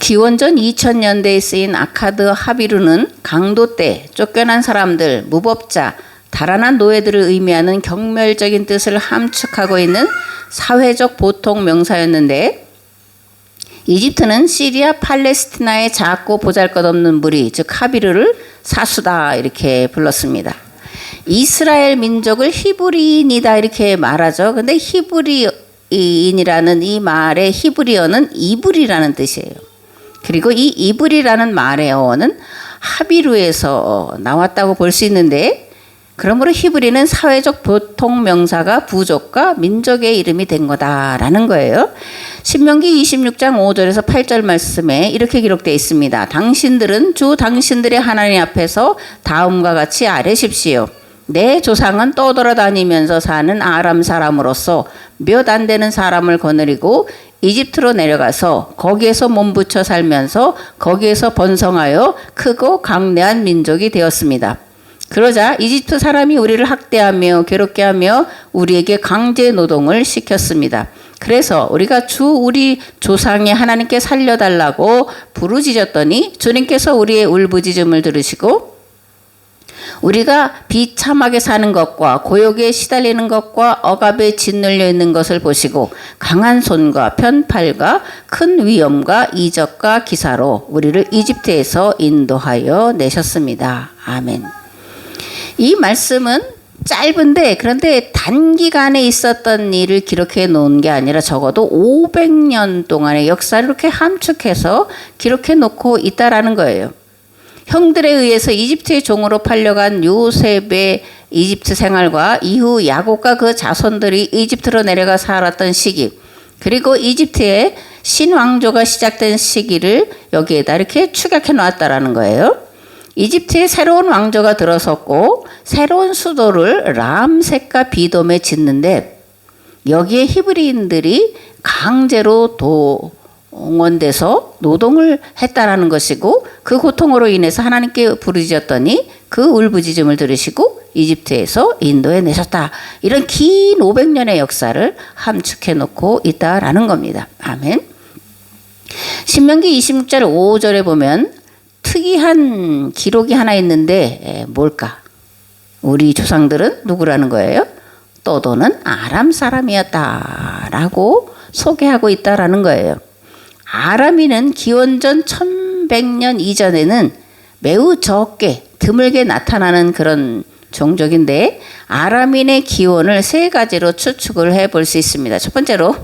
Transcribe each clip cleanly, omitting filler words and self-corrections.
기원전 2000년대에 쓰인 아카드 하비루는 강도 때 쫓겨난 사람들, 무법자, 달아난 노예들을 의미하는 경멸적인 뜻을 함축하고 있는 사회적 보통 명사였는데, 이집트는 시리아 팔레스티나의 작고 보잘것없는 무리, 즉 하비르를 사수다 이렇게 불렀습니다. 이스라엘 민족을 히브리인이다 이렇게 말하죠. 근데 히브리인이라는 이 말의 히브리어는 이불이라는 뜻이에요. 그리고 이 이불이라는 말의 어원은 하비루에서 나왔다고 볼 수 있는데, 그러므로 히브리는 사회적 보통 명사가 부족과 민족의 이름이 된 거다라는 거예요. 신명기 26장 5절에서 8절 말씀에 이렇게 기록되어 있습니다. 당신들은 주 당신들의 하나님 앞에서 다음과 같이 아뢰십시오. 내 조상은 떠돌아다니면서 사는 아람 사람으로서 몇 안 되는 사람을 거느리고 이집트로 내려가서 거기에서 몸부쳐 살면서 거기에서 번성하여 크고 강대한 민족이 되었습니다. 그러자 이집트 사람이 우리를 학대하며 괴롭게 하며 우리에게 강제 노동을 시켰습니다. 그래서 우리가 우리 조상의 하나님께 살려달라고 부르짖었더니 주님께서 우리의 울부짖음을 들으시고 우리가 비참하게 사는 것과 고역에 시달리는 것과 억압에 짓눌려 있는 것을 보시고 강한 손과 편팔과 큰 위엄과 이적과 기사로 우리를 이집트에서 인도하여 내셨습니다. 아멘. 이 말씀은 짧은데, 그런데 단기간에 있었던 일을 기록해 놓은 게 아니라 적어도 500년 동안의 역사를 이렇게 함축해서 기록해 놓고 있다라는 거예요. 형들에 의해서 이집트의 종으로 팔려간 요셉의 이집트 생활과 이후 야곱과 그 자손들이 이집트로 내려가 살았던 시기, 그리고 이집트의 신왕조가 시작된 시기를 여기에다 이렇게 축약해 놓았다라는 거예요. 이집트에 새로운 왕조가 들어섰고 새로운 수도를 람셋과 비돔에 짓는데, 여기에 히브리인들이 강제로 동원돼서 노동을 했다라는 것이고, 그 고통으로 인해서 하나님께 부르짖었더니 그 울부짖음을 들으시고 이집트에서 인도에 내셨다. 이런 긴 500년의 역사를 함축해 놓고 있다라는 겁니다. 아멘. 신명기 26절 5절에 보면 특이한 기록이 하나 있는데 뭘까? 우리 조상들은 누구라는 거예요? 떠도는 아람 사람이었다라고 소개하고 있다라는 거예요. 아람인은 기원전 1100년 이전에는 매우 적게 드물게 나타나는 그런 종족인데, 아람인의 기원을 세 가지로 추측을 해볼 수 있습니다. 첫 번째로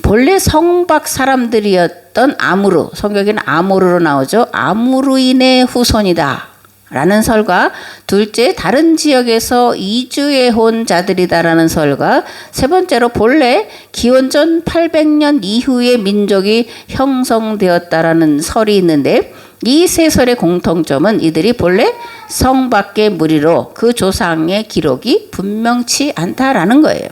본래 성박 사람들이었던 아무르, 성경에는 아모르로 나오죠. 아무르인의 후손이다 라는 설과, 둘째 다른 지역에서 이주해 온 자들이다라는 설과, 세 번째로 본래 기원전 800년 이후에 민족이 형성되었다라는 설이 있는데, 이 세 설의 공통점은 이들이 본래 성밖의 무리로 그 조상의 기록이 분명치 않다라는 거예요.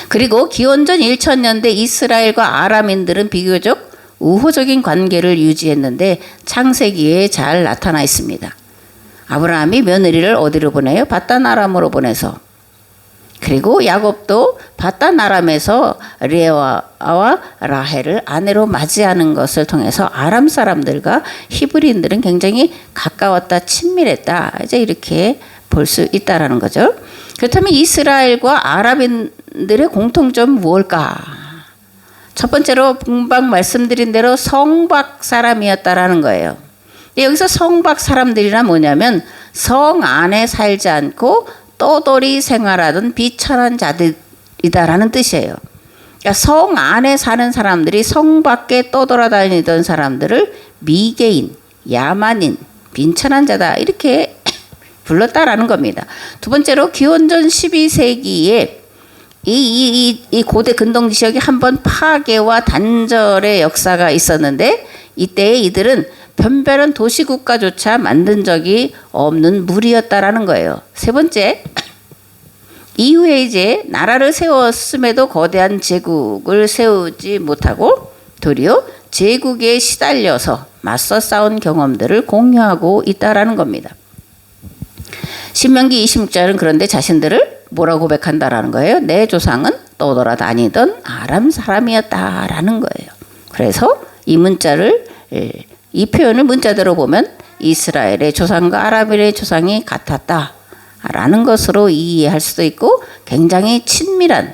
그리고 기원전 1000년대 이스라엘과 아람인들은 비교적 우호적인 관계를 유지했는데 창세기에 잘 나타나 있습니다. 아브라함이 며느리를 어디로 보내요? 바단 아람으로 보내서, 그리고 야곱도 바단 아람에서 레아와 라헬을 아내로 맞이하는 것을 통해서 아람 사람들과 히브리인들은 굉장히 가까웠다, 친밀했다, 이제 이렇게 볼 수 있다라는 거죠. 그렇다면 이스라엘과 아랍인들의 공통점은 무엇일까? 첫 번째로 금방 말씀드린 대로 성박 사람이었다라는 거예요. 여기서 성박 사람들이란 뭐냐면 성 안에 살지 않고 떠돌이 생활하던 비천한 자들이다라는 뜻이에요. 그러니까 성 안에 사는 사람들이 성 밖에 떠돌아다니던 사람들을 미개인, 야만인, 빈천한 자다 이렇게 불렀다라는 겁니다. 두 번째로 기원전 12세기에 이 고대 근동 지역이 한번 파괴와 단절의 역사가 있었는데, 이때에 이들은 변변한 도시국가조차 만든 적이 없는 무리였다라는 거예요. 세 번째, 이후에 이제 나라를 세웠음에도 거대한 제국을 세우지 못하고 도리어 제국에 시달려서 맞서 싸운 경험들을 공유하고 있다라는 겁니다. 신명기 26절은 그런데 자신들을 뭐라고 고백한다라는 거예요? 내 조상은 떠돌아다니던 아람 사람이었다라는 거예요. 그래서 이 문자를 이 표현을 문자대로 보면 이스라엘의 조상과 아람의 조상이 같았다라는 것으로 이해할 수도 있고 굉장히 친밀한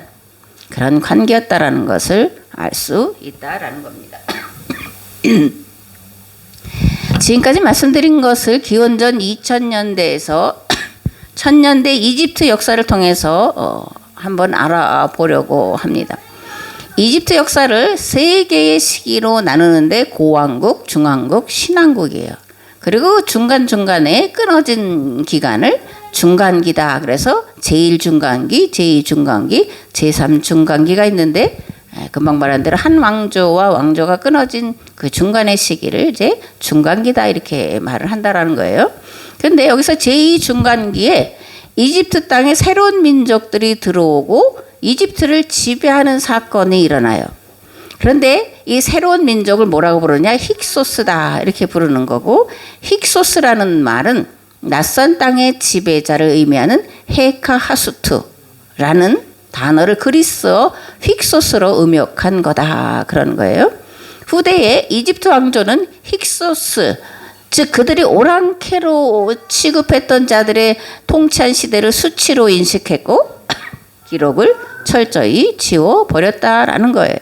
그런 관계였다라는 것을 알 수 있다라는 겁니다. 지금까지 말씀드린 것을 기원전 2000년대에서 1000년대 이집트 역사를 통해서 한번 알아보려고 합니다. 이집트 역사를 세 개의 시기로 나누는데 고왕국, 중왕국, 신왕국이에요. 그리고 중간중간에 끊어진 기간을 중간기다. 그래서 제1중간기, 제2중간기, 제3중간기가 있는데 금방 말한 대로 한 왕조와 왕조가 끊어진 그 중간의 시기를 이제 중간기다 이렇게 말을 한다라는 거예요. 그런데 여기서 제2중간기에 이집트 땅에 새로운 민족들이 들어오고 이집트를 지배하는 사건이 일어나요. 그런데 이 새로운 민족을 뭐라고 부르냐? 힉소스다 이렇게 부르는 거고, 힉소스라는 말은 낯선 땅의 지배자를 의미하는 헤카하수트라는 단어를 그리스어 힉소스로 음역한 거다 그런 거예요. 후대에 이집트 왕조는 힉소스, 즉 그들이 오랑캐로 취급했던 자들의 통치한 시대를 수치로 인식했고 기록을 철저히 지워버렸다라는 거예요.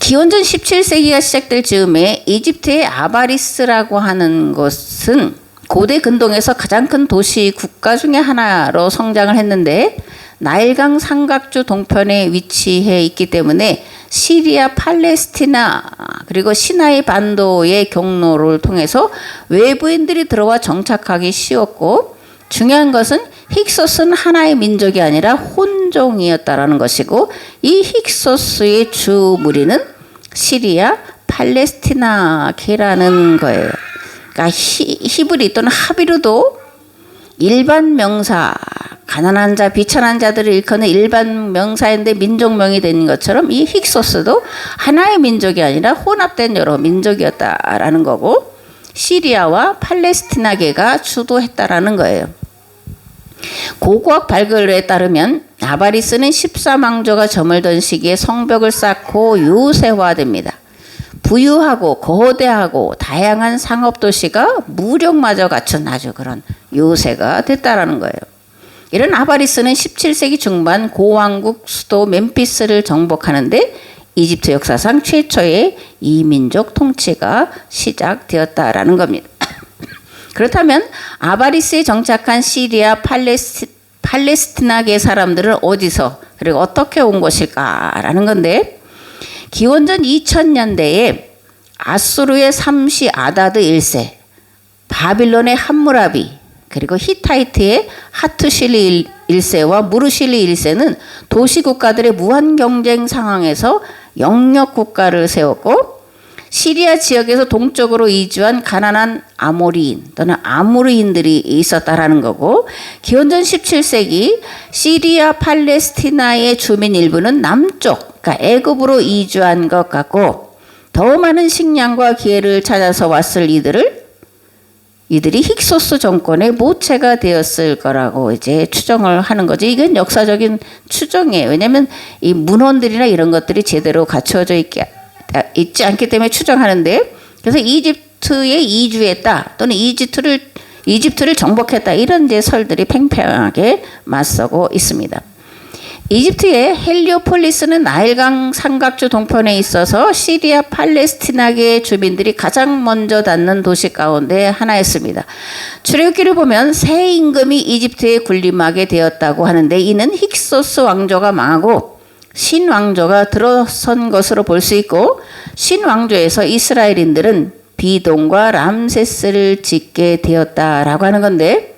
기원전 17세기가 시작될 즈음에 이집트의 아바리스라고 하는 것은 고대 근동에서 가장 큰 도시 국가 중에 하나로 성장을 했는데 나일강 삼각주 동편에 위치해 있기 때문에 시리아, 팔레스티나 그리고 시나이 반도의 경로를 통해서 외부인들이 들어와 정착하기 쉬웠고, 중요한 것은 힉소스는 하나의 민족이 아니라 혼종이었다라는 것이고, 이 힉소스의 주 무리는 시리아, 팔레스티나계라는 거예요. 그러니까 히브리 또는 하비르도 일반 명사, 가난한 자, 비천한 자들을 일컫는 일반 명사인데 민족명이 된 것처럼 이 힉소스도 하나의 민족이 아니라 혼합된 여러 민족이었다라는 거고, 시리아와 팔레스티나계가 주도했다라는 거예요. 고고학 발굴에 따르면 아바리스는 13왕조가 저물던 시기에 성벽을 쌓고 요새화됩니다. 부유하고 거대하고 다양한 상업도시가 무력마저 갖춘 아주 그런 요새가 됐다라는 거예요. 이런 아바리스는 17세기 중반 고왕국 수도 멤피스를 정복하는데 이집트 역사상 최초의 이민족 통치가 시작되었다라는 겁니다. 그렇다면 아바리스에 정착한 시리아 팔레스티나계 사람들은 어디서 그리고 어떻게 온 것일까라는 건데, 기원전 2000년대에 아수르의 삼시 아다드 1세, 바빌론의 함무라비, 그리고 히타이트의 하투실리 1세와 무르실리 1세는 도시국가들의 무한 경쟁 상황에서 영역국가를 세웠고, 시리아 지역에서 동쪽으로 이주한 가난한 아모리인 또는 아무르인들이 있었다라는 거고, 기원전 17세기 시리아 팔레스티나의 주민 일부는 남쪽, 그러니까 애굽으로 이주한 것 같고, 더 많은 식량과 기회를 찾아서 왔을 이들이 힉소스 정권의 모체가 되었을 거라고 이제 추정을 하는 거죠. 이건 역사적인 추정이에요. 왜냐하면 이 문헌들이나 이런 것들이 제대로 갖춰져 있지 않기 때문에 추정하는데, 그래서 이집트에 이주했다 또는 이집트를 정복했다 이런 이제 설들이 팽팽하게 맞서고 있습니다. 이집트의 헬리오폴리스는 나일강 삼각주 동편에 있어서 시리아 팔레스티나계 주민들이 가장 먼저 닿는 도시 가운데 하나였습니다. 출애굽기를 보면 새 임금이 이집트에 군림하게 되었다고 하는데, 이는 힉소스 왕조가 망하고 신왕조가 들어선 것으로 볼 수 있고, 신왕조에서 이스라엘인들은 비동과 람세스를 짓게 되었다라고 하는 건데,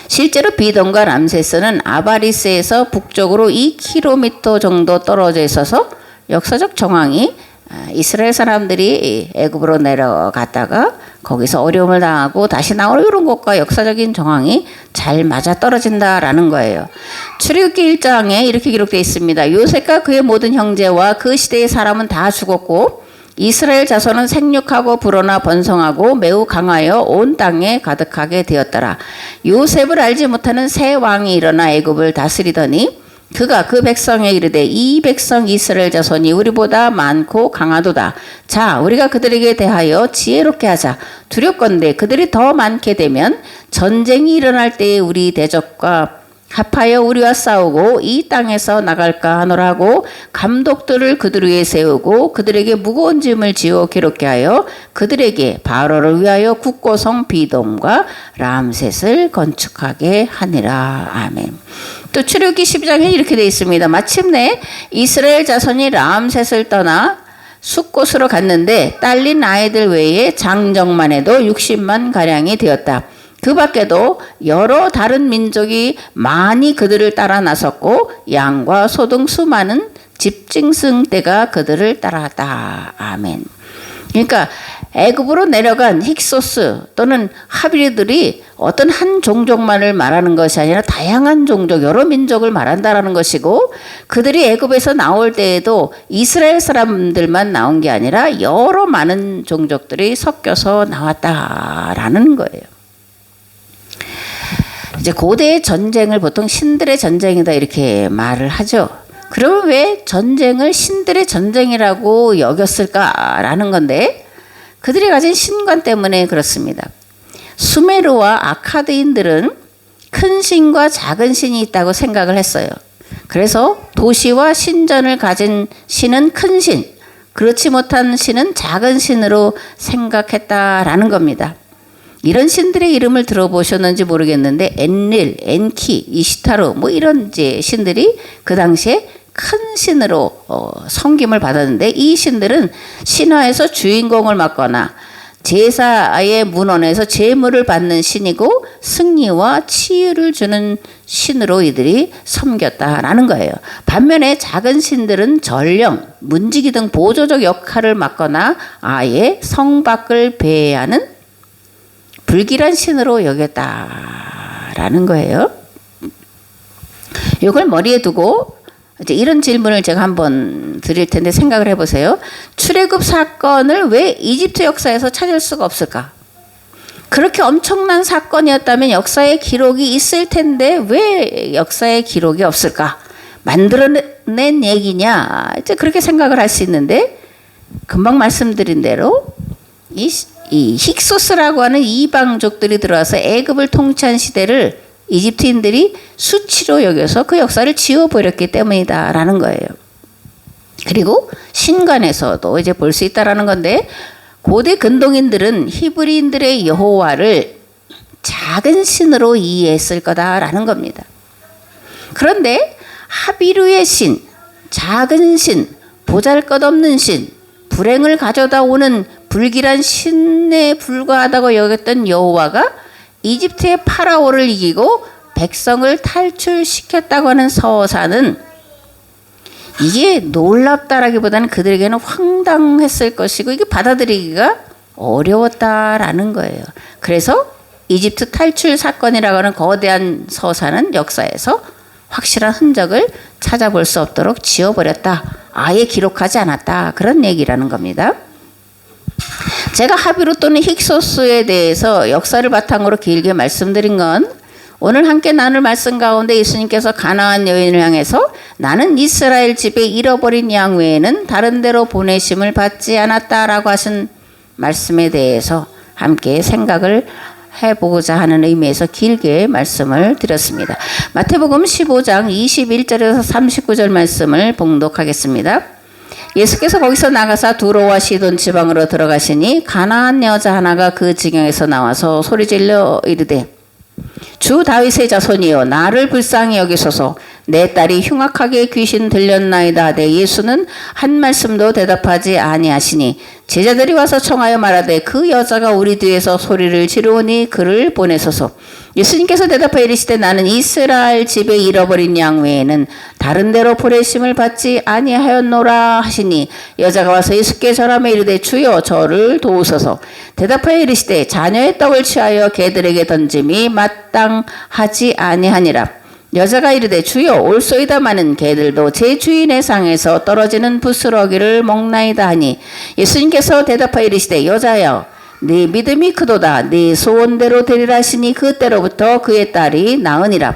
실제로 비동과 람세스는 아바리스에서 북쪽으로 2km 정도 떨어져 있어서 역사적 정황이 이스라엘 사람들이 애굽으로 내려갔다가 거기서 어려움을 당하고 다시 나오는 이런 것과 역사적인 정황이 잘 맞아떨어진다라는 거예요. 출애굽기 1장에 이렇게 기록되어 있습니다. 요셉과 그의 모든 형제와 그 시대의 사람은 다 죽었고 이스라엘 자손은 생육하고 불어나 번성하고 매우 강하여 온 땅에 가득하게 되었더라. 요셉을 알지 못하는 새 왕이 일어나 애굽을 다스리더니 그가 그 백성에 이르되 이 백성 이스라엘 자손이 우리보다 많고 강하도다. 자, 우리가 그들에게 대하여 지혜롭게 하자. 두렵건대 그들이 더 많게 되면 전쟁이 일어날 때에 우리 대적과 합하여 우리와 싸우고 이 땅에서 나갈까 하노라고 감독들을 그들 위에 세우고 그들에게 무거운 짐을 지어 괴롭게 하여 그들에게 바로를 위하여 국고성 비돔과 람셋을 건축하게 하니라. 아멘. 또 출애굽기 12장에 이렇게 되어 있습니다. 마침내 이스라엘 자손이 람셋을 떠나 숫곳으로 갔는데 딸린 아이들 외에 장정만 해도 60만 가량이 되었다. 그 밖에도 여러 다른 민족이 많이 그들을 따라 나섰고 양과 소 등 수많은 집짐승 떼가 그들을 따라갔다. 아멘. 그러니까 애굽으로 내려간 힉소스 또는 하비르들이 어떤 한 종족만을 말하는 것이 아니라 다양한 종족, 여러 민족을 말한다라는 것이고 그들이 애굽에서 나올 때에도 이스라엘 사람들만 나온 게 아니라 여러 많은 종족들이 섞여서 나왔다라는 거예요. 이제 고대의 전쟁을 보통 신들의 전쟁이다 이렇게 말을 하죠. 그러면 왜 전쟁을 신들의 전쟁이라고 여겼을까라는 건데 그들이 가진 신관 때문에 그렇습니다. 수메르와 아카드인들은 큰 신과 작은 신이 있다고 생각을 했어요. 그래서 도시와 신전을 가진 신은 큰 신, 그렇지 못한 신은 작은 신으로 생각했다라는 겁니다. 이런 신들의 이름을 들어보셨는지 모르겠는데 엔릴, 엔키, 이시타르 뭐 이런 이제 신들이 그 당시에 큰 신으로 섬김을 받았는데 이 신들은 신화에서 주인공을 맡거나 제사의 문헌에서 제물을 받는 신이고 승리와 치유를 주는 신으로 이들이 섬겼다라는 거예요. 반면에 작은 신들은 전령, 문지기 등 보조적 역할을 맡거나 아예 성 밖을 배회하는 불길한 신으로 여겼다라는 거예요. 이걸 머리에 두고 이제 이런 질문을 제가 한번 드릴 텐데 생각을 해보세요. 출애굽 사건을 왜 이집트 역사에서 찾을 수가 없을까? 그렇게 엄청난 사건이었다면 역사의 기록이 있을 텐데 왜 역사의 기록이 없을까? 만들어낸 얘기냐? 이제 그렇게 생각을 할 수 있는데 금방 말씀드린 대로 이 힉소스라고 하는 이방족들이 들어와서 애굽을 통치한 시대를 이집트인들이 수치로 여겨서 그 역사를 지워버렸기 때문이다라는 거예요. 그리고 신관에서도 이제 볼 수 있다라는 건데 고대 근동인들은 히브리인들의 여호와를 작은 신으로 이해했을 거다라는 겁니다. 그런데 하비루의 신, 작은 신, 보잘것없는 신, 불행을 가져다 오는 불길한 신에 불과하다고 여겼던 여호와가 이집트의 파라오를 이기고 백성을 탈출시켰다고 하는 서사는 이게 놀랍다라기보다는 그들에게는 황당했을 것이고 이게 받아들이기가 어려웠다라는 거예요. 그래서 이집트 탈출 사건이라고 하는 거대한 서사는 역사에서 확실한 흔적을 찾아볼 수 없도록 지워버렸다. 아예 기록하지 않았다. 그런 얘기라는 겁니다. 제가 하비루 또는 힉소스에 대해서 역사를 바탕으로 길게 말씀드린 건 오늘 함께 나눌 말씀 가운데 예수님께서 가나안 여인을 향해서 나는 이스라엘 집에 잃어버린 양 외에는 다른 데로 보내심을 받지 않았다라고 하신 말씀에 대해서 함께 생각을 해보고자 하는 의미에서 길게 말씀을 드렸습니다. 마태복음 15장 21절에서 39절 말씀을 봉독하겠습니다. 예수께서 거기서 나가사 두로와 시돈 지방으로 들어가시니 가나안 여자 하나가 그 지경에서 나와서 소리질러 이르되 주 다윗의 자손이여 나를 불쌍히 여기소서 내 딸이 흉악하게 귀신 들렸나이다 하되 예수는 한 말씀도 대답하지 아니하시니 제자들이 와서 청하여 말하되 그 여자가 우리 뒤에서 소리를 지르오니 그를 보내소서. 예수님께서 대답하여 이르시되 나는 이스라엘 집에 잃어버린 양 외에는 다른 데로 보내심을 받지 아니하였노라 하시니 여자가 와서 예수께 절하며 이르되 주여 저를 도우소서. 대답하여 이르시되 자녀의 떡을 취하여 개들에게 던짐이 마땅하지 아니하니라. 여자가 이르되 주여 올소이다마는 개들도 제 주인의 상에서 떨어지는 부스러기를 먹나이다 하니 예수님께서 대답하여 이르시되 여자여 네 믿음이 크도다 네 소원대로 되리라 하시니 그때로부터 그의 딸이 나으니라.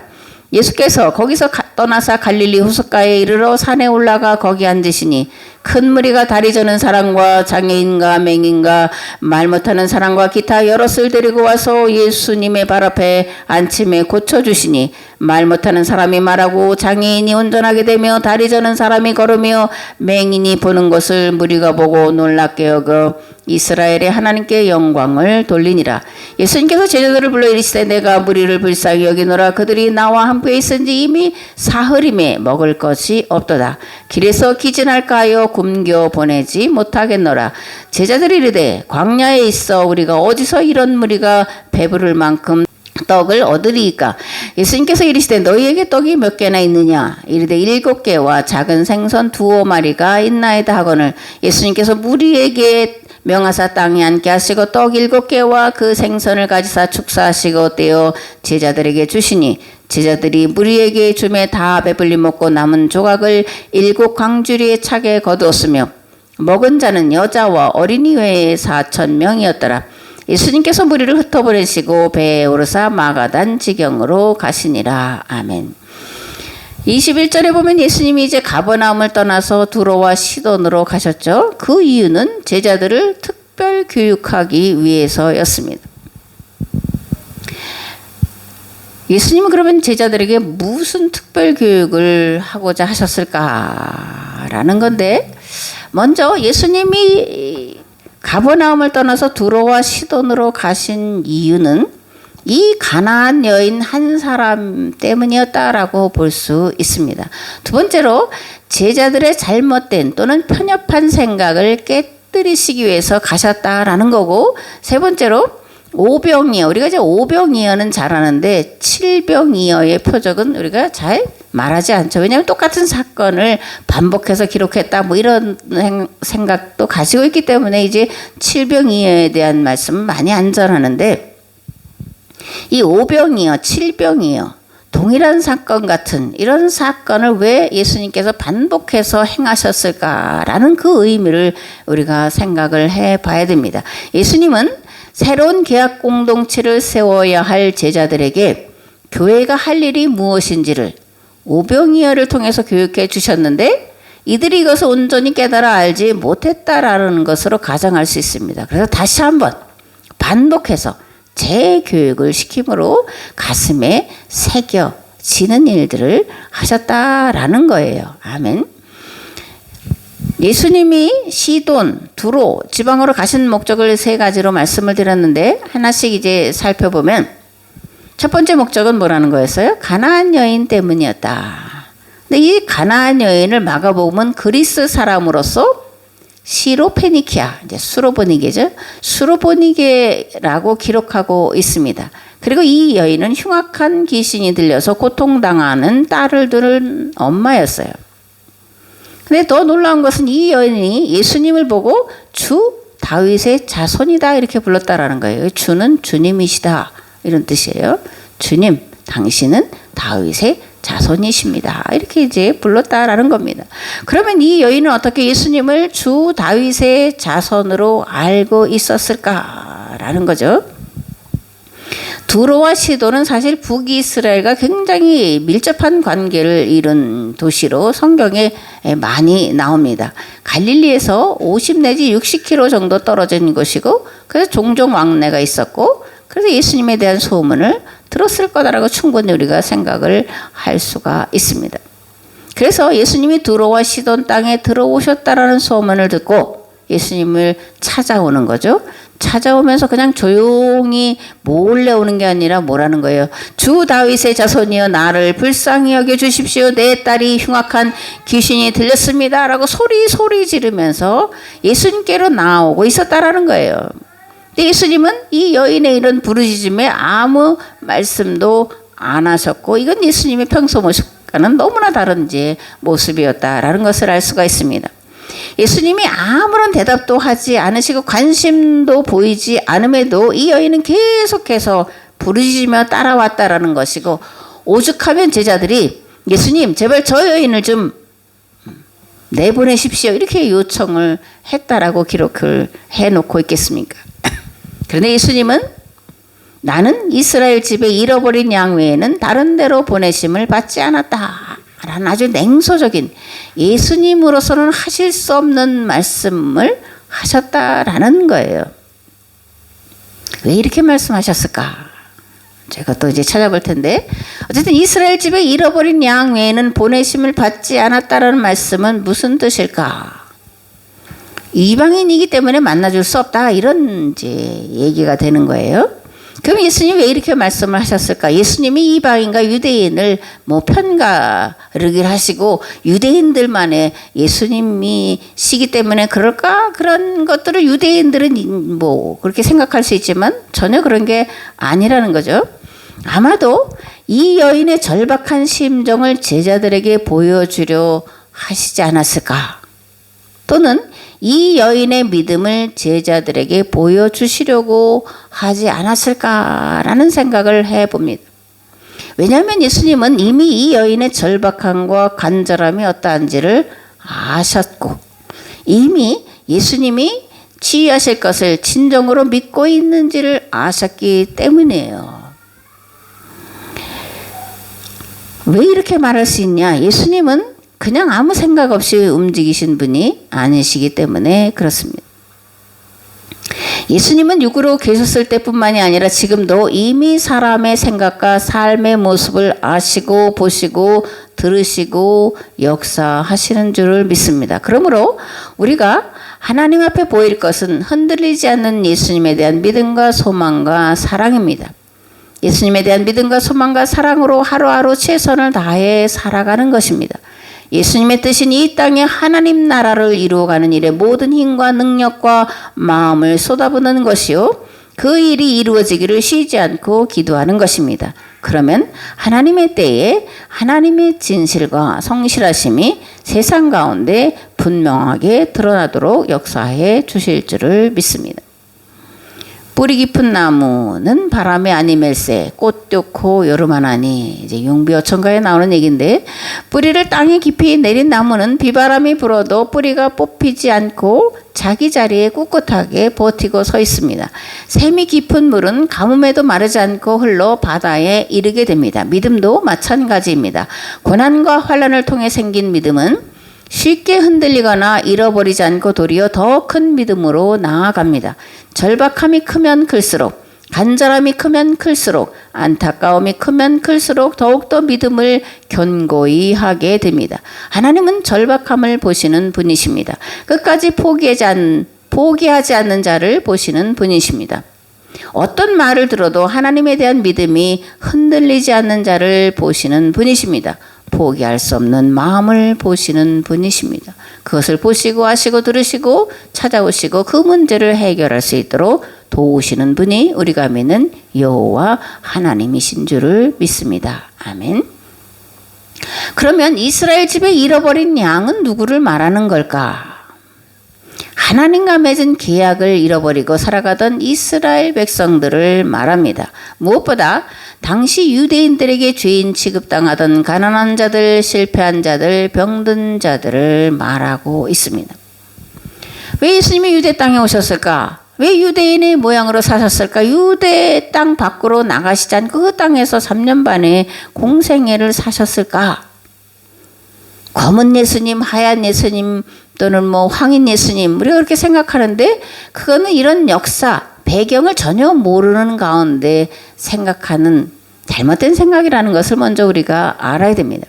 예수께서 거기서 떠나사 갈릴리 호숫가에 이르러 산에 올라가 거기 앉으시니 큰 무리가 다리 저는 사람과 장애인과 맹인과 말 못하는 사람과 기타 여럿을 데리고 와서 예수님의 발 앞에 앉힘에 고쳐주시니 말 못하는 사람이 말하고 장애인이 운전하게 되며 다리 저는 사람이 걸으며 맹인이 보는 것을 무리가 보고 놀랍게 여겨 이스라엘의 하나님께 영광을 돌리니라. 예수님께서 제자들을 불러 이르시되 내가 무리를 불쌍히 여기노라. 그들이 나와 함께 있은지 이미 사흘임에 먹을 것이 없도다. 길에서 기진할까 하여 굶겨 보내지 못하겠노라. 제자들이 이르되 광야에 있어 우리가 어디서 이런 무리가 배부를 만큼 떡을 얻으리이까. 예수님께서 이르시되 너희에게 떡이 몇 개나 있느냐. 이르되 7개와 작은 생선 2마리가 있나이다 하거늘 예수님께서 무리에게 명하사 땅에 앉게 하시고 떡 7개와 그 생선을 가지사 축사하시고 떼어 제자들에게 주시니 제자들이 무리에게 주매 다 배불리 먹고 남은 조각을 7 광주리에 차게 거두었으며 먹은 자는 여자와 어린이 외에 4,000명이었더라. 예수님께서 무리를 흩어보내시고 배에 오르사 마가단 지경으로 가시니라. 아멘. 21절에 보면 예수님이 이제 가버나움을 떠나서 두로와 시돈으로 가셨죠. 그 이유는 제자들을 특별 교육하기 위해서였습니다. 예수님은 그러면 제자들에게 무슨 특별 교육을 하고자 하셨을까라는 건데, 먼저 예수님이 가버나움을 떠나서 두로와 시돈으로 가신 이유는 이 가나안 여인 한 사람 때문이었다라고 볼 수 있습니다. 두 번째로 제자들의 잘못된 또는 편협한 생각을 깨뜨리시기 위해서 가셨다라는 거고, 세 번째로 오병이어, 우리가 이제 오병이어는 잘 아는데 칠병이어의 표적은 우리가 잘 말하지 않죠. 왜냐하면 똑같은 사건을 반복해서 기록했다 뭐 이런 생각도 가지고 있기 때문에 이제 칠병이어에 대한 말씀은 많이 안 전하는데, 이 오병이어, 칠병이어 동일한 사건 같은 이런 사건을 왜 예수님께서 반복해서 행하셨을까라는 그 의미를 우리가 생각을 해봐야 됩니다. 예수님은 새로운 계약 공동체를 세워야 할 제자들에게 교회가 할 일이 무엇인지를 오병이어를 통해서 교육해 주셨는데, 이들이 이것을 온전히 깨달아 알지 못했다라는 것으로 가정할 수 있습니다. 그래서 다시 한번 반복해서 재교육을 시킴으로 가슴에 새겨지는 일들을 하셨다라는 거예요. 아멘. 예수님이 시돈, 두로 지방으로 가신 목적을 3가지로 말씀을 드렸는데, 하나씩 이제 살펴보면 첫 번째 목적은 뭐라는 거였어요? 가나안 여인 때문이었다. 근데 이 가나안 여인을 마가복음은 그리스 사람으로서 시로페니키아, 이제 수로보니게죠. 수로보니게라고 기록하고 있습니다. 그리고 이 여인은 흉악한 귀신이 들려서 고통당하는 딸을 두는 엄마였어요. 근데 더 놀라운 것은 이 여인이 예수님을 보고 주 다윗의 자손이다 이렇게 불렀다라는 거예요. 주는 주님이시다 이런 뜻이에요. 주님, 당신은 다윗의 자손이십니다. 이렇게 이제 불렀다라는 겁니다. 그러면 이 여인은 어떻게 예수님을 주 다윗의 자손으로 알고 있었을까라는 거죠. 두로와 시돈은 사실 북이스라엘과 굉장히 밀접한 관계를 이룬 도시로 성경에 많이 나옵니다. 갈릴리에서 50 내지 60km 정도 떨어진 곳이고, 그래서 종종 왕래가 있었고, 그래서 예수님에 대한 소문을 들었을 거다라고 충분히 우리가 생각을 할 수가 있습니다. 그래서 예수님이 두로와 시돈 땅에 들어오셨다라는 소문을 듣고 예수님을 찾아오는 거죠. 찾아오면서 그냥 조용히 몰래 오는 게 아니라 뭐라는 거예요? 주 다윗의 자손이여 나를 불쌍히 여겨 주십시오. 내 딸이 흉악한 귀신이 들렸습니다 라고 소리 지르면서 예수님께로 나오고 있었다라는 거예요. 근데 예수님은 이 여인의 이런 부르짖음에 아무 말씀도 안 하셨고, 이건 예수님의 평소 모습과는 너무나 다른 모습이었다라는 것을 알 수가 있습니다. 예수님이 아무런 대답도 하지 않으시고 관심도 보이지 않음에도 이 여인은 계속해서 부르짖으며 따라왔다라는 것이고, 오죽하면 제자들이 예수님 제발 저 여인을 좀 내보내십시오 이렇게 요청을 했다라고 기록을 해놓고 있겠습니까? 그런데 예수님은 나는 이스라엘 집에 잃어버린 양 외에는 다른 데로 보내심을 받지 않았다 라는 아주 냉소적인 예수님으로서는 하실 수 없는 말씀을 하셨다라는 거예요. 왜 이렇게 말씀하셨을까? 제가 또 이제 찾아볼 텐데, 어쨌든 이스라엘 집에 잃어버린 양 외에는 보내심을 받지 않았다라는 말씀은 무슨 뜻일까? 이방인이기 때문에 만나줄 수 없다, 이런 이제 얘기가 되는 거예요. 그럼 예수님이 왜 이렇게 말씀을 하셨을까? 예수님이 이방인과 유대인을 편가르기를 하시고 유대인들만의 예수님이시기 때문에 그럴까? 그런 것들을 유대인들은 그렇게 생각할 수 있지만 전혀 그런 게 아니라는 거죠. 아마도 이 여인의 절박한 심정을 제자들에게 보여주려 하시지 않았을까? 또는 이 여인의 믿음을 제자들에게 보여주시려고 하지 않았을까라는 생각을 해봅니다. 왜냐하면 예수님은 이미 이 여인의 절박함과 간절함이 어떠한지를 아셨고 이미 예수님이 치유하실 것을 진정으로 믿고 있는지를 아셨기 때문이에요. 왜 이렇게 말할 수 있냐? 예수님은 그냥 아무 생각 없이 움직이신 분이 아니시기 때문에 그렇습니다. 예수님은 육으로 계셨을 때뿐만이 아니라 지금도 이미 사람의 생각과 삶의 모습을 아시고 보시고 들으시고 역사하시는 줄을 믿습니다. 그러므로 우리가 하나님 앞에 보일 것은 흔들리지 않는 예수님에 대한 믿음과 소망과 사랑입니다. 예수님에 대한 믿음과 소망과 사랑으로 하루하루 최선을 다해 살아가는 것입니다. 예수님의 뜻인 이 땅에 하나님 나라를 이루어가는 일에 모든 힘과 능력과 마음을 쏟아붓는 것이요. 그 일이 이루어지기를 쉬지 않고 기도하는 것입니다. 그러면 하나님의 때에 하나님의 진실과 성실하심이 세상 가운데 분명하게 드러나도록 역사해 주실 줄을 믿습니다. 뿌리 깊은 나무는 바람에 아니멜세 꽃 좋고 여름만 하니 이제 융비어천가에 나오는 얘기인데 뿌리를 땅에 깊이 내린 나무는 비바람이 불어도 뿌리가 뽑히지 않고 자기 자리에 꿋꿋하게 버티고 서 있습니다. 샘이 깊은 물은 가뭄에도 마르지 않고 흘러 바다에 이르게 됩니다. 믿음도 마찬가지입니다. 고난과 환난을 통해 생긴 믿음은 쉽게 흔들리거나 잃어버리지 않고 도리어 더 큰 믿음으로 나아갑니다. 절박함이 크면 클수록, 간절함이 크면 클수록, 안타까움이 크면 클수록 더욱더 믿음을 견고히 하게 됩니다. 하나님은 절박함을 보시는 분이십니다. 끝까지 포기하지 않는 자를 보시는 분이십니다. 어떤 말을 들어도 하나님에 대한 믿음이 흔들리지 않는 자를 보시는 분이십니다. 포기할 수 없는 마음을 보시는 분이십니다. 그것을 보시고 아시고 들으시고 찾아오시고 그 문제를 해결할 수 있도록 도우시는 분이 우리가 믿는 여호와 하나님이신 줄을 믿습니다. 아멘. 그러면 이스라엘 집에 잃어버린 양은 누구를 말하는 걸까? 하나님과 맺은 계약을 잃어버리고 살아가던 이스라엘 백성들을 말합니다. 무엇보다 당시 유대인들에게 죄인 취급당하던 가난한 자들, 실패한 자들, 병든 자들을 말하고 있습니다. 왜 예수님이 유대 땅에 오셨을까? 왜 유대인의 모양으로 사셨을까? 유대 땅 밖으로 나가시지 않고 그 땅에서 3년 반의 공생애를 사셨을까? 검은 예수님, 하얀 예수님 또는 황인 예수님, 우리가 그렇게 생각하는데 그거는 이런 역사, 배경을 전혀 모르는 가운데 생각하는 잘못된 생각이라는 것을 먼저 우리가 알아야 됩니다.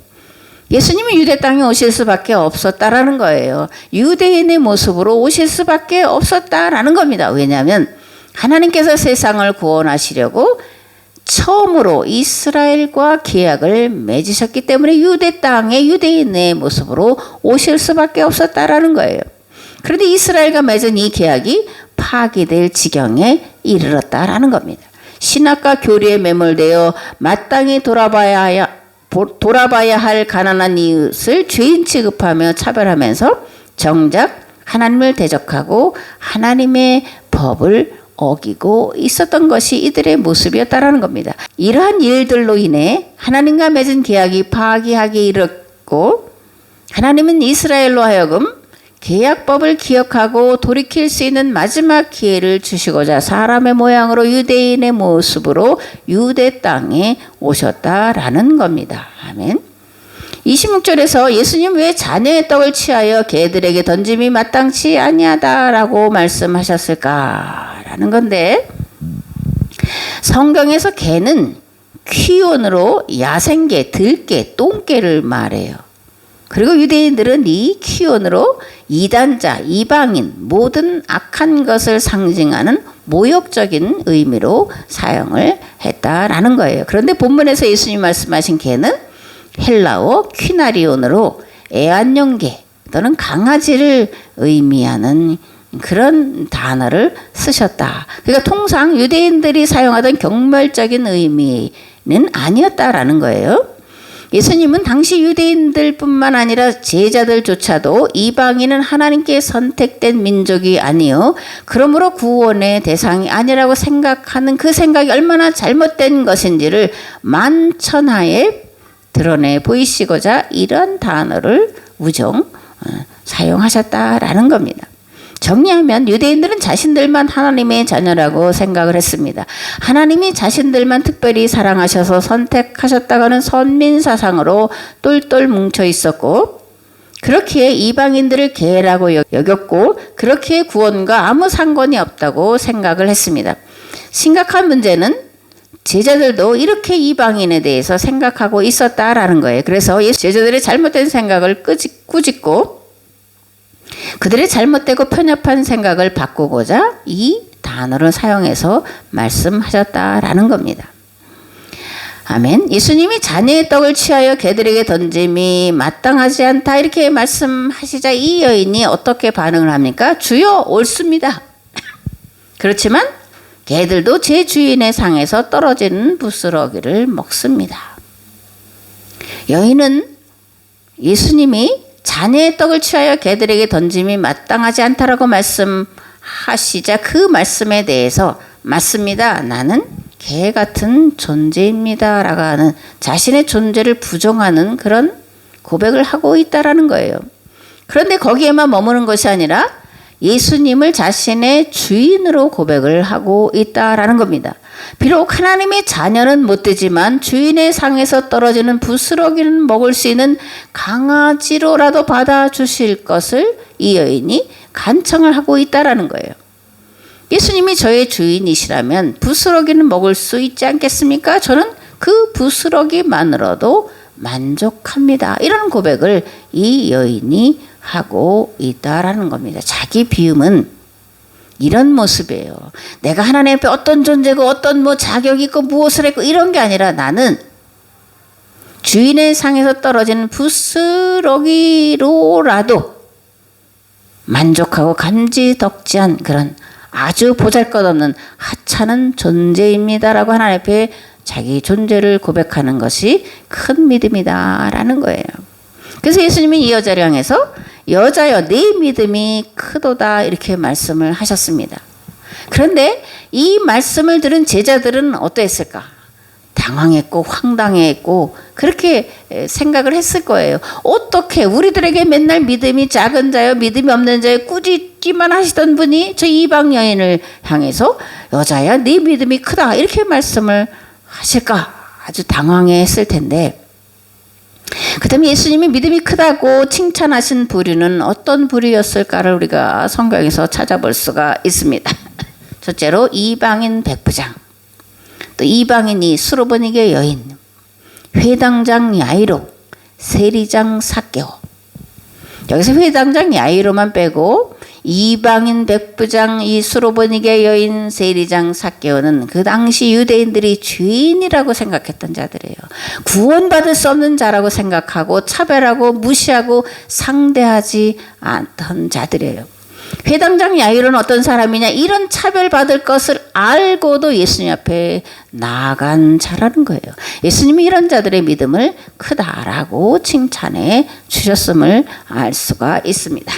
예수님이 유대 땅에 오실 수밖에 없었다라는 거예요. 유대인의 모습으로 오실 수밖에 없었다라는 겁니다. 왜냐하면 하나님께서 세상을 구원하시려고 처음으로 이스라엘과 계약을 맺으셨기 때문에 유대 땅에 유대인의 모습으로 오실 수밖에 없었다라는 거예요. 그런데 이스라엘과 맺은 이 계약이 파기될 지경에 이르렀다라는 겁니다. 신학과 교리에 매몰되어 마땅히 돌아봐야 할 가난한 이웃을 죄인 취급하며 차별하면서 정작 하나님을 대적하고 하나님의 법을 어기고 있었던 것이 이들의 모습이었다라는 겁니다. 이러한 일들로 인해 하나님과 맺은 계약이 파기하게 이르렀고 하나님은 이스라엘로 하여금 계약법을 기억하고 돌이킬 수 있는 마지막 기회를 주시고자 사람의 모양으로 유대인의 모습으로 유대 땅에 오셨다라는 겁니다. 아멘. 26절에서 예수님 왜 자녀의 떡을 취하여 개들에게 던짐이 마땅치 아니하다라고 말씀하셨을까라는 건데, 성경에서 개는 퀴온으로 야생개, 들개, 똥개를 말해요. 그리고 유대인들은 이 퀴온으로 이단자, 이방인, 모든 악한 것을 상징하는 모욕적인 의미로 사용을 했다라는 거예요. 그런데 본문에서 예수님 말씀하신 개는 헬라어 퀴나리온으로 애완용개 또는 강아지를 의미하는 그런 단어를 쓰셨다. 그러니까 통상 유대인들이 사용하던 경멸적인 의미는 아니었다라는 거예요. 예수님은 당시 유대인들뿐만 아니라 제자들조차도 이방인은 하나님께 선택된 민족이 아니요, 그러므로 구원의 대상이 아니라고 생각하는 그 생각이 얼마나 잘못된 것인지를 만천하에 드러내 보이시고자 이런 단어를 사용하셨다라는 겁니다. 정리하면 유대인들은 자신들만 하나님의 자녀라고 생각을 했습니다. 하나님이 자신들만 특별히 사랑하셔서 선택하셨다가는 선민사상으로 똘똘 뭉쳐 있었고, 그렇기에 이방인들을 개라고 여겼고, 그렇기에 구원과 아무 상관이 없다고 생각을 했습니다. 심각한 문제는 제자들도 이렇게 이방인에 대해서 생각하고 있었다라는 거예요. 그래서 제자들의 잘못된 생각을 꾸짖고 그들의 잘못되고 편협한 생각을 바꾸고자 이 단어를 사용해서 말씀하셨다라는 겁니다. 아멘. 예수님이 자녀의 떡을 취하여 개들에게 던짐이 마땅하지 않다 이렇게 말씀하시자 이 여인이 어떻게 반응을 합니까? 주여, 옳습니다. 그렇지만 개들도 제 주인의 상에서 떨어지는 부스러기를 먹습니다. 여인은 예수님이 자녀의 떡을 취하여 개들에게 던짐이 마땅하지 않다라고 말씀하시자 그 말씀에 대해서 맞습니다. 나는 개 같은 존재입니다. 라고 하는 자신의 존재를 부정하는 그런 고백을 하고 있다라는 거예요. 그런데 거기에만 머무는 것이 아니라 예수님을 자신의 주인으로 고백을 하고 있다라는 겁니다. 비록 하나님의 자녀는 못 되지만 주인의 상에서 떨어지는 부스러기는 먹을 수 있는 강아지로라도 받아주실 것을 이 여인이 간청을 하고 있다라는 거예요. 예수님이 저의 주인이시라면 부스러기는 먹을 수 있지 않겠습니까? 저는 그 부스러기만으로도 만족합니다. 이런 고백을 이 여인이 하고 있다라는 겁니다. 자기 비움은 이런 모습이에요. 내가 하나님 앞에 어떤 존재고 어떤 자격이 있고 무엇을 했고 이런 게 아니라 나는 주인의 상에서 떨어지는 부스러기로라도 만족하고 감지덕지한 그런 아주 보잘것없는 하찮은 존재입니다라고 하나님 앞에 자기 존재를 고백하는 것이 큰 믿음이다라는 거예요. 그래서 예수님이 이 여자를 향해서 여자여 네 믿음이 크도다 이렇게 말씀을 하셨습니다. 그런데 이 말씀을 들은 제자들은 어떠했을까? 당황했고 황당했고 그렇게 생각을 했을 거예요. 어떻게 우리들에게 맨날 믿음이 작은 자여 믿음이 없는 자여 꾸짖기만 하시던 분이 저 이방 여인을 향해서 여자야 네 믿음이 크다 이렇게 말씀을 하실까? 아주 당황했을 텐데, 그 다음에 예수님이 믿음이 크다고 칭찬하신 부류는 어떤 부류였을까를 우리가 성경에서 찾아볼 수가 있습니다. 첫째로 이방인 백부장, 또 이방인이 수로보니게 여인, 회당장 야이로, 세리장 삭개오. 여기서 회당장 야이로만 빼고 이방인 백부장, 이 수로보니게 여인, 세리장 삭개오는 그 당시 유대인들이 죄인이라고 생각했던 자들이에요. 구원받을 수 없는 자라고 생각하고 차별하고 무시하고 상대하지 않던 자들이에요. 회당장 야이로는 어떤 사람이냐? 이런 차별받을 것을 알고도 예수님 앞에 나아간 자라는 거예요. 예수님이 이런 자들의 믿음을 크다라고 칭찬해 주셨음을 알 수가 있습니다.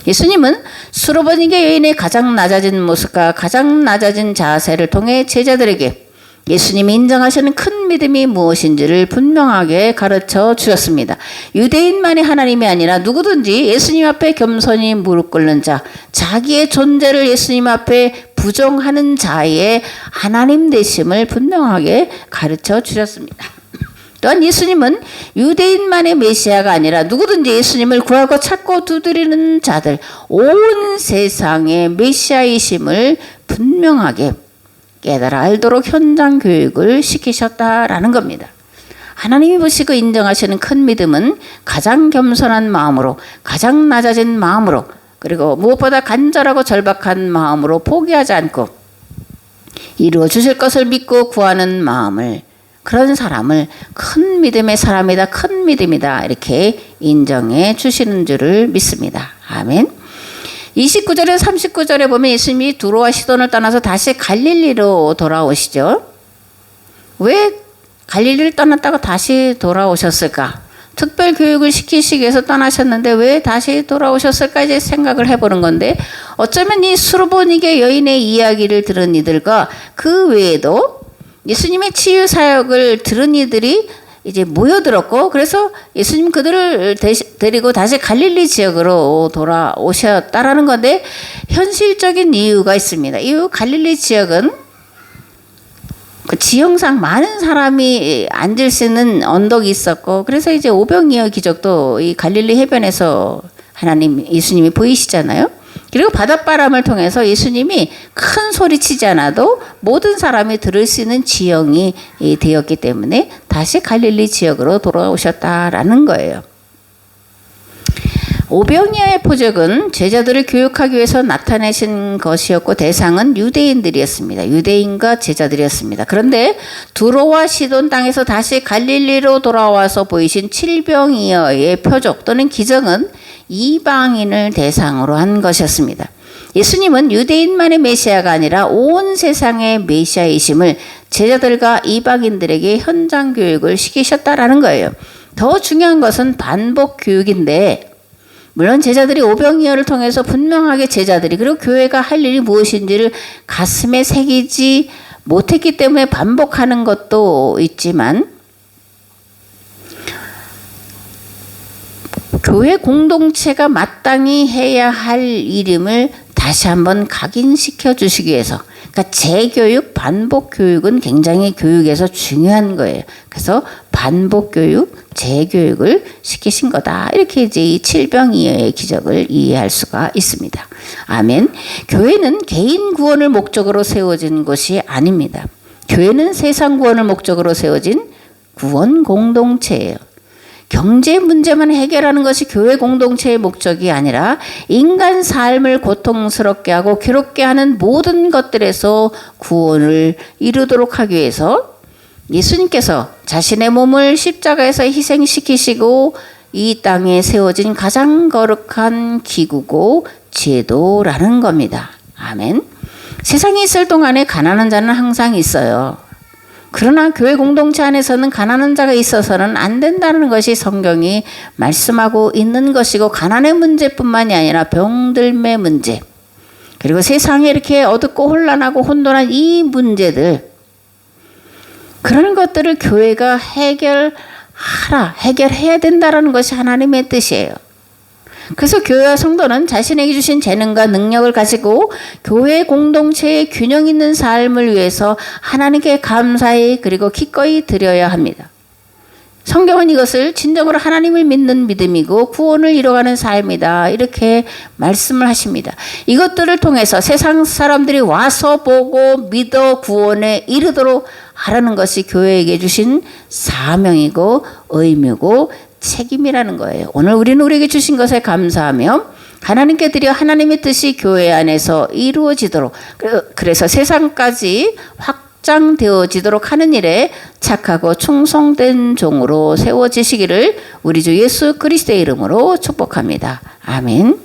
예수님은 수로보니게 여인의 가장 낮아진 모습과 가장 낮아진 자세를 통해 제자들에게 예수님이 인정하시는 큰 믿음이 무엇인지를 분명하게 가르쳐 주셨습니다. 유대인만이 하나님이 아니라 누구든지 예수님 앞에 겸손히 무릎 꿇는 자, 자기의 존재를 예수님 앞에 부정하는 자의 하나님 되심을 분명하게 가르쳐 주셨습니다. 또한 예수님은 유대인만의 메시아가 아니라 누구든지 예수님을 구하고 찾고 두드리는 자들 온 세상의 메시아이심을 분명하게 깨달아 알도록 현장 교육을 시키셨다라는 겁니다. 하나님이 보시고 인정하시는 큰 믿음은 가장 겸손한 마음으로, 가장 낮아진 마음으로, 그리고 무엇보다 간절하고 절박한 마음으로 포기하지 않고 이루어 주실 것을 믿고 구하는 마음을, 그런 사람을 큰 믿음의 사람이다, 큰 믿음이다 이렇게 인정해 주시는 줄을 믿습니다. 아멘. 29절에 39절에 보면 예수님이 두로와 시돈을 떠나서 다시 갈릴리로 돌아오시죠. 왜 갈릴리를 떠났다가 다시 돌아오셨을까? 특별 교육을 시키시기 위해서 떠나셨는데 왜 다시 돌아오셨을까 이제 생각을 해보는 건데, 어쩌면 이 수르보니게 여인의 이야기를 들은 이들과 그 외에도 예수님의 치유 사역을 들은 이들이 이제 모여들었고, 그래서 예수님 그들을 데리고 다시 갈릴리 지역으로 돌아오셨다라는 건데, 현실적인 이유가 있습니다. 이 갈릴리 지역은 그 지형상 많은 사람이 앉을 수 있는 언덕이 있었고, 그래서 이제 오병이어 기적도 이 갈릴리 해변에서 예수님이 보이시잖아요. 그리고 바닷바람을 통해서 예수님이 큰 소리 치지 않아도 모든 사람이 들을 수 있는 지형이 되었기 때문에 다시 갈릴리 지역으로 돌아오셨다라는 거예요. 오병이어의 표적은 제자들을 교육하기 위해서 나타내신 것이었고 대상은 유대인들이었습니다. 유대인과 제자들이었습니다. 그런데 두로와 시돈 땅에서 다시 갈릴리로 돌아와서 보이신 칠병이어의 표적 또는 기적은 이방인을 대상으로 한 것이었습니다. 예수님은 유대인만의 메시아가 아니라 온 세상의 메시아이심을 제자들과 이방인들에게 현장 교육을 시키셨다라는 거예요. 더 중요한 것은 반복 교육인데, 물론 제자들이 오병이어를 통해서 분명하게 제자들이 그리고 교회가 할 일이 무엇인지를 가슴에 새기지 못했기 때문에 반복하는 것도 있지만, 교회 공동체가 마땅히 해야 할 일임을 다시 한번 각인시켜 주시기 위해서, 그러니까 재교육, 반복 교육은 굉장히 교육에서 중요한 거예요. 그래서 반복 교육, 재교육을 시키신 거다. 이렇게 이제 이 칠병이어의 기적을 이해할 수가 있습니다. 아멘. 교회는 개인 구원을 목적으로 세워진 것이 아닙니다. 교회는 세상 구원을 목적으로 세워진 구원 공동체예요. 경제 문제만 해결하는 것이 교회 공동체의 목적이 아니라 인간 삶을 고통스럽게 하고 괴롭게 하는 모든 것들에서 구원을 이루도록 하기 위해서 예수님께서 자신의 몸을 십자가에서 희생시키시고 이 땅에 세워진 가장 거룩한 기구고 제도라는 겁니다. 아멘. 세상에 있을 동안에 가난한 자는 항상 있어요. 그러나 교회 공동체 안에서는 가난한 자가 있어서는 안 된다는 것이 성경이 말씀하고 있는 것이고, 가난의 문제뿐만이 아니라 병들매 문제, 그리고 세상에 이렇게 어둡고 혼란하고 혼돈한 이 문제들, 그런 것들을 교회가 해결해야 된다는 것이 하나님의 뜻이에요. 그래서 교회와 성도는 자신에게 주신 재능과 능력을 가지고 교회 공동체의 균형 있는 삶을 위해서 하나님께 감사히 그리고 기꺼이 드려야 합니다. 성경은 이것을 진정으로 하나님을 믿는 믿음이고 구원을 이뤄가는 삶이다, 이렇게 말씀을 하십니다. 이것들을 통해서 세상 사람들이 와서 보고 믿어 구원에 이르도록 하라는 것이 교회에게 주신 사명이고 의무고 책임이라는 거예요. 오늘 우리에게 주신 것에 감사하며 하나님께 드려 하나님의 뜻이 교회 안에서 이루어지도록, 그래서 세상까지 확장되어지도록 하는 일에 착하고 충성된 종으로 세워지시기를 우리 주 예수 그리스도의 이름으로 축복합니다. 아멘.